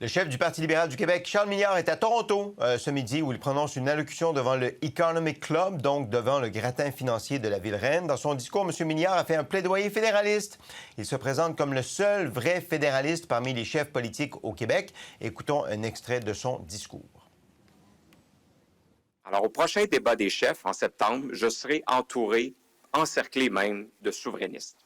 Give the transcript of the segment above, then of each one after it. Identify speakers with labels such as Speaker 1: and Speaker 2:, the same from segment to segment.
Speaker 1: Le chef du Parti libéral du Québec, Charles Milliard, est à Toronto ce midi où il prononce une allocution devant le Economic Club, donc devant le gratin financier de la ville-reine. Dans son discours, M. Milliard a fait un plaidoyer fédéraliste. Il se présente comme le seul vrai fédéraliste parmi les chefs politiques au Québec. Écoutons un extrait de son discours.
Speaker 2: Alors, au prochain débat des chefs, en septembre, je serai encerclé même de souverainistes.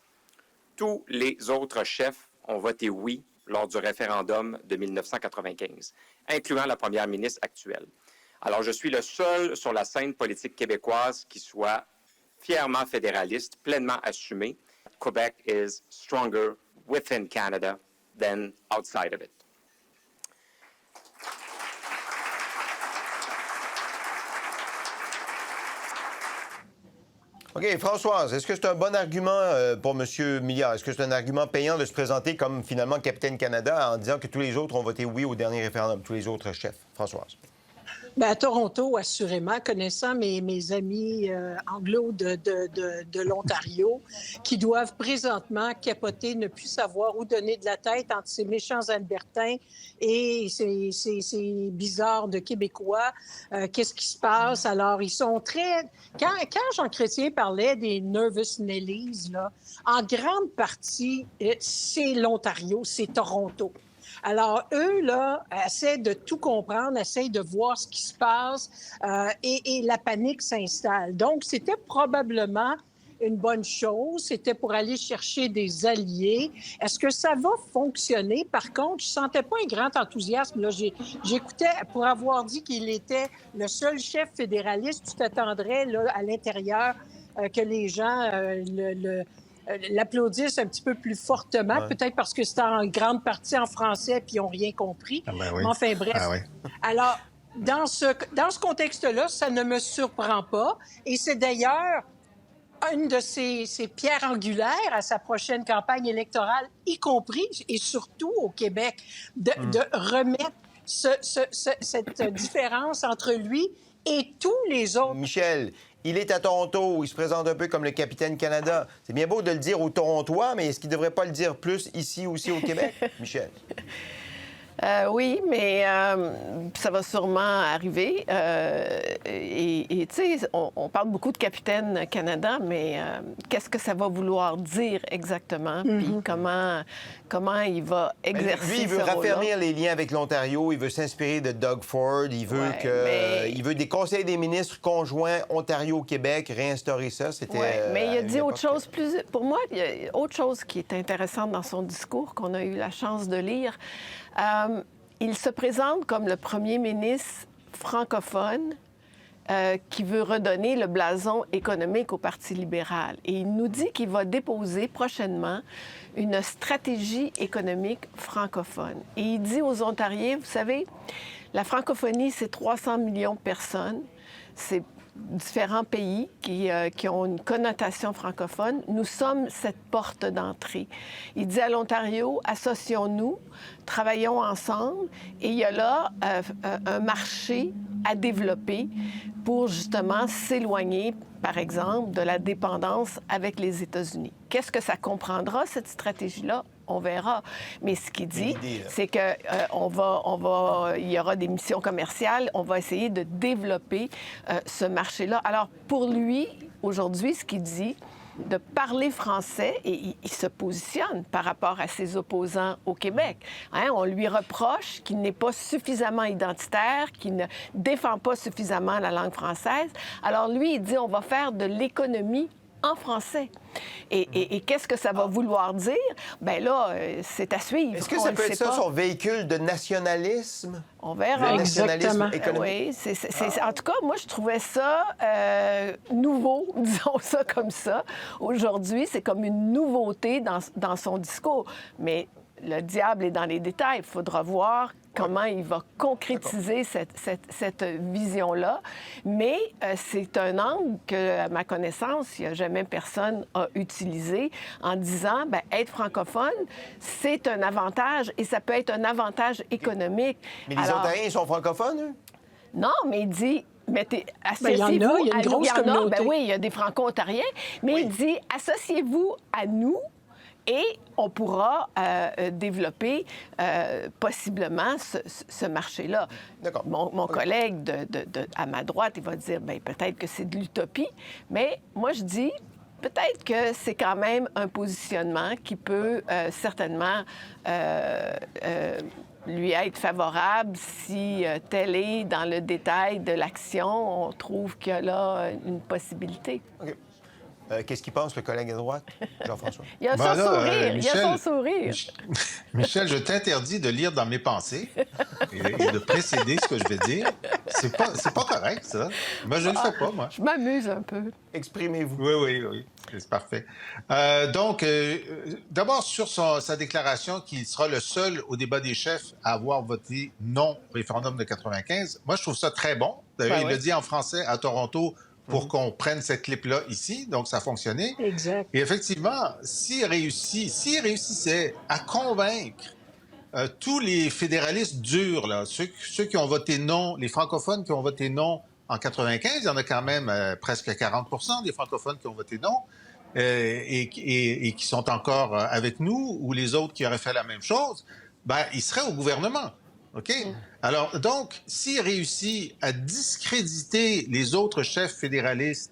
Speaker 2: Tous les autres chefs ont voté oui lors du référendum de 1995, incluant la première ministre actuelle. Alors, je suis le seul sur la scène politique québécoise qui soit fièrement fédéraliste, pleinement assumé. Quebec is stronger within Canada than outside of it.
Speaker 1: OK, Françoise, est-ce que c'est un bon argument pour M. Milliard? Est-ce que c'est un argument payant de se présenter comme, finalement, capitaine Canada en disant que tous les autres ont voté oui au dernier référendum, tous les autres chefs? Françoise.
Speaker 3: Bien, à Toronto, assurément, connaissant mes amis anglo de l'Ontario, qui doivent présentement capoter, ne plus savoir où donner de la tête entre ces méchants Albertains et ces bizarres de Québécois. Qu'est-ce qui se passe? Alors, ils sont très... Quand Jean Chrétien parlait des nervous Nellies, là, en grande partie, c'est l'Ontario, c'est Toronto. Alors, eux, là, essaient de tout comprendre, essaient de voir ce qui se passe et la panique s'installe. Donc, c'était probablement une bonne chose. C'était pour aller chercher des alliés. Est-ce que ça va fonctionner? Par contre, je ne sentais pas un grand enthousiasme. Là, j'écoutais, pour avoir dit qu'il était le seul chef fédéraliste, tu t'attendrais là, à l'intérieur que les gens l'applaudissent un petit peu plus fortement, peut-être parce que c'est en grande partie en français puis ils n'ont rien compris.
Speaker 4: Ah ben oui.
Speaker 3: Mais enfin, bref.
Speaker 4: Ah oui.
Speaker 3: Alors, dans ce contexte-là, ça ne me surprend pas. Et c'est d'ailleurs une de ses pierres angulaires à sa prochaine campagne électorale, y compris et surtout au Québec, de remettre cette différence entre lui et tous les autres.
Speaker 1: Michel, il est à Toronto, où il se présente un peu comme le capitaine Canada. C'est bien beau de le dire aux Torontois, mais est-ce qu'il ne devrait pas le dire plus ici aussi au Québec, Michel?
Speaker 5: Oui, mais ça va sûrement arriver. Et tu sais, on parle beaucoup de capitaine Canada, mais qu'est-ce que ça va vouloir dire exactement? Puis comment il va exercer
Speaker 1: lui, il veut
Speaker 5: ce rôle-là?
Speaker 1: raffermir les liens avec l'Ontario, il veut s'inspirer de Doug Ford, il veut il veut des conseils des ministres conjoints Ontario-Québec, réinstaurer ça. C'était.
Speaker 5: Mais il a dit autre chose plus. Pour moi, il y a autre chose qui est intéressante dans son discours qu'on a eu la chance de lire. Il se présente comme le premier ministre francophone qui veut redonner le blason économique au Parti libéral. Et il nous dit qu'il va déposer prochainement une stratégie économique francophone. Et il dit aux Ontariens, vous savez, la francophonie, c'est 300 millions de personnes. C'est différents pays qui ont une connotation francophone. Nous sommes cette porte d'entrée. Il dit à l'Ontario, associons-nous, travaillons ensemble, et il y a là un marché à développer pour justement s'éloigner, par exemple, de la dépendance avec les États-Unis. Qu'est-ce que ça comprendra, cette stratégie-là? On verra. Mais ce qu'il dit, c'est que il y aura des missions commerciales. On va essayer de développer ce marché-là. Alors, pour lui, aujourd'hui, ce qu'il dit, de parler français, et il se positionne par rapport à ses opposants au Québec. Hein? On lui reproche qu'il n'est pas suffisamment identitaire, qu'il ne défend pas suffisamment la langue française. Alors, lui, il dit, on va faire de l'économie en français. Et qu'est-ce que ça va vouloir dire? Bien là, c'est à suivre.
Speaker 1: Est-ce que ça peut être ça, son véhicule de nationalisme?
Speaker 5: On verra.
Speaker 1: Le nationalisme économique?
Speaker 5: Oui, en tout cas, moi, je trouvais ça nouveau, disons ça comme ça. Aujourd'hui, c'est comme une nouveauté dans son discours. Mais le diable est dans les détails. Il faudra voir comment il va concrétiser cette vision-là. Mais c'est un angle que, à ma connaissance, il n'y a jamais personne a utilisé en disant, bien, être francophone, c'est un avantage et ça peut être un avantage économique.
Speaker 1: Mais les Ontariens, ils sont francophones, eux?
Speaker 5: Non, mais il dit... associez-vous
Speaker 3: il y a une grosse communauté.
Speaker 5: Ben oui, il y a des Franco-Ontariens, mais il dit, associez-vous à nous Et on pourra développer possiblement ce marché-là.
Speaker 1: D'accord.
Speaker 5: Mon collègue à ma droite, il va dire, bien, peut-être que c'est de l'utopie, mais moi, je dis, peut-être que c'est quand même un positionnement qui peut certainement lui être favorable si tel est dans le détail de l'action, on trouve qu'il y a là une possibilité.
Speaker 1: OK. Qu'est-ce qu'il pense, le collègue à droite, Jean-François?
Speaker 5: Il a son sourire, il a son sourire.
Speaker 4: Michel, je t'interdis de lire dans mes pensées et de précéder ce que je vais dire. C'est pas correct, ça. Moi, je ne le fais pas, moi.
Speaker 5: Je m'amuse un peu.
Speaker 1: Exprimez-vous.
Speaker 4: Oui. C'est parfait. Donc, d'abord, sur sa déclaration qu'il sera le seul au débat des chefs à avoir voté non au référendum de 95, moi, je trouve ça très bon. D'ailleurs, il le dit en français à Toronto pour qu'on prenne cette clip-là ici, donc ça a fonctionné.
Speaker 3: Exact.
Speaker 4: Et effectivement, s'il réussissait à convaincre tous les fédéralistes durs, là, ceux qui ont voté non, les francophones qui ont voté non en 95, il y en a quand même presque 40 des francophones qui ont voté non et qui sont encore avec nous, ou les autres qui auraient fait la même chose, ben, ils seraient au gouvernement. OK? Alors, donc, s'il réussit à discréditer les autres chefs fédéralistes,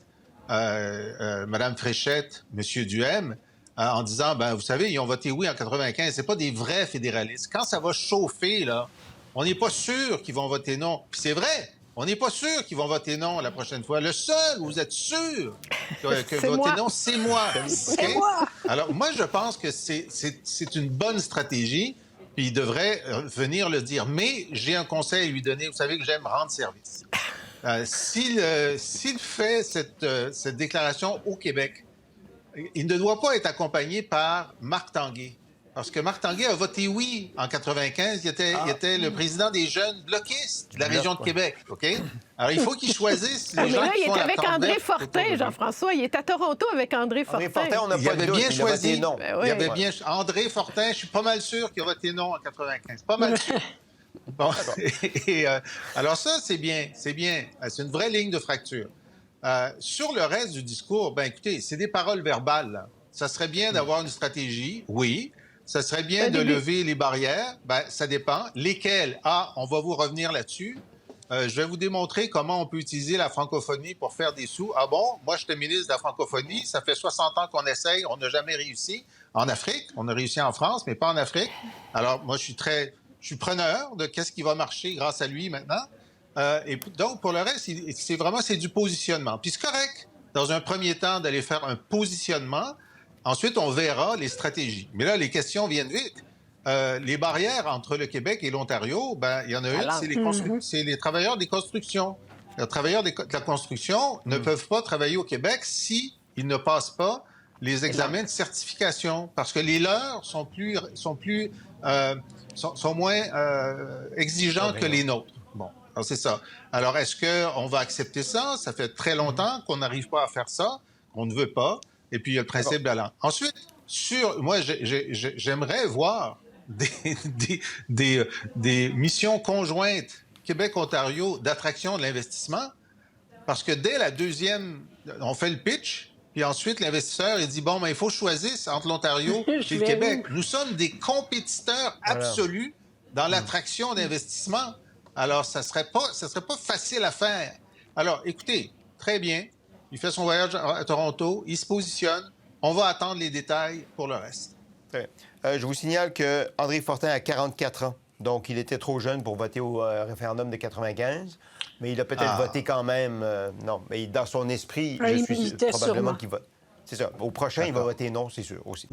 Speaker 4: Mme Fréchette, M. Duhem, en disant, ben, vous savez, ils ont voté oui en 95, c'est pas des vrais fédéralistes. Quand ça va chauffer, là, on n'est pas sûr qu'ils vont voter non. Puis c'est vrai, on n'est pas sûr qu'ils vont voter non la prochaine fois. Le seul où vous êtes sûr que voter non, c'est moi.
Speaker 3: C'est moi!
Speaker 4: Alors, moi, je pense que c'est une bonne stratégie. Puis il devrait venir le dire. Mais j'ai un conseil à lui donner. Vous savez que j'aime rendre service. S'il fait cette déclaration au Québec, il ne doit pas être accompagné par Marc Tanguay. Parce que Marc Tanguay a voté oui en 95. Il était le président des jeunes bloquistes de la région de Québec. OK? Alors, il faut qu'il choisisse les gens
Speaker 5: là,
Speaker 4: qui
Speaker 5: il
Speaker 4: font
Speaker 5: est
Speaker 4: la
Speaker 5: avec
Speaker 4: corde
Speaker 5: André
Speaker 4: verte
Speaker 5: Fortin, Jean-François. Il est à Toronto avec André Fortin.
Speaker 1: André Fortin, on n'a
Speaker 4: Il
Speaker 1: pas de
Speaker 4: avait
Speaker 1: doute.
Speaker 4: bien
Speaker 1: Il a voté
Speaker 4: choisi.
Speaker 1: non.
Speaker 5: Ben oui.
Speaker 4: Il avait bien... André Fortin, je suis pas mal sûr qu'il a voté non en 95. Pas mal sûr. Bon. Alors ça, c'est bien. C'est bien. C'est une vraie ligne de fracture. Sur le reste du discours, ben écoutez, c'est des paroles verbales, là. Ça serait bien d'avoir une stratégie, oui. Ça serait bien de lever les barrières. Ben, ça dépend. Lesquelles? On va vous revenir là-dessus. Je vais vous démontrer comment on peut utiliser la francophonie pour faire des sous. Ah bon? Moi, j'étais ministre de la francophonie. Ça fait 60 ans qu'on essaye. On n'a jamais réussi. En Afrique, on a réussi en France, mais pas en Afrique. Alors, moi, je suis preneur de qu'est-ce qui va marcher grâce à lui maintenant. Et donc, pour le reste, c'est du positionnement. Puis c'est correct, dans un premier temps, d'aller faire un positionnement. Ensuite, on verra les stratégies. Mais là, les questions viennent vite. Les barrières entre le Québec et l'Ontario, ben, il y en a une, c'est les travailleurs des constructions. Les travailleurs de la construction ne peuvent pas travailler au Québec s'ils ne passent pas les examens de certification, parce que les leurs sont moins exigeants que les nôtres. Bon, alors c'est ça. Alors, est-ce qu'on va accepter ça? Ça fait très longtemps qu'on n'arrive pas à faire ça, qu'on ne veut pas. Et puis, il y a le principe de la langue. Ensuite, moi, j'aimerais voir des missions conjointes Québec-Ontario d'attraction de l'investissement, parce que dès la deuxième, on fait le pitch, puis ensuite, l'investisseur, il dit, bon, ben, il faut choisir entre l'Ontario et le Québec. Nous sommes des compétiteurs absolus dans l'attraction d'investissement. Alors, ça serait pas facile à faire. Alors, écoutez, très bien. Il fait son voyage à Toronto, il se positionne. On va attendre les détails pour le reste.
Speaker 1: Je vous signale que André Fortin a 44 ans. Donc, il était trop jeune pour voter au référendum de 95. Mais il a peut-être voté quand même. Non, mais dans son esprit, je suis probablement qu'il vote. C'est ça. Au prochain, il va voter non, c'est sûr aussi.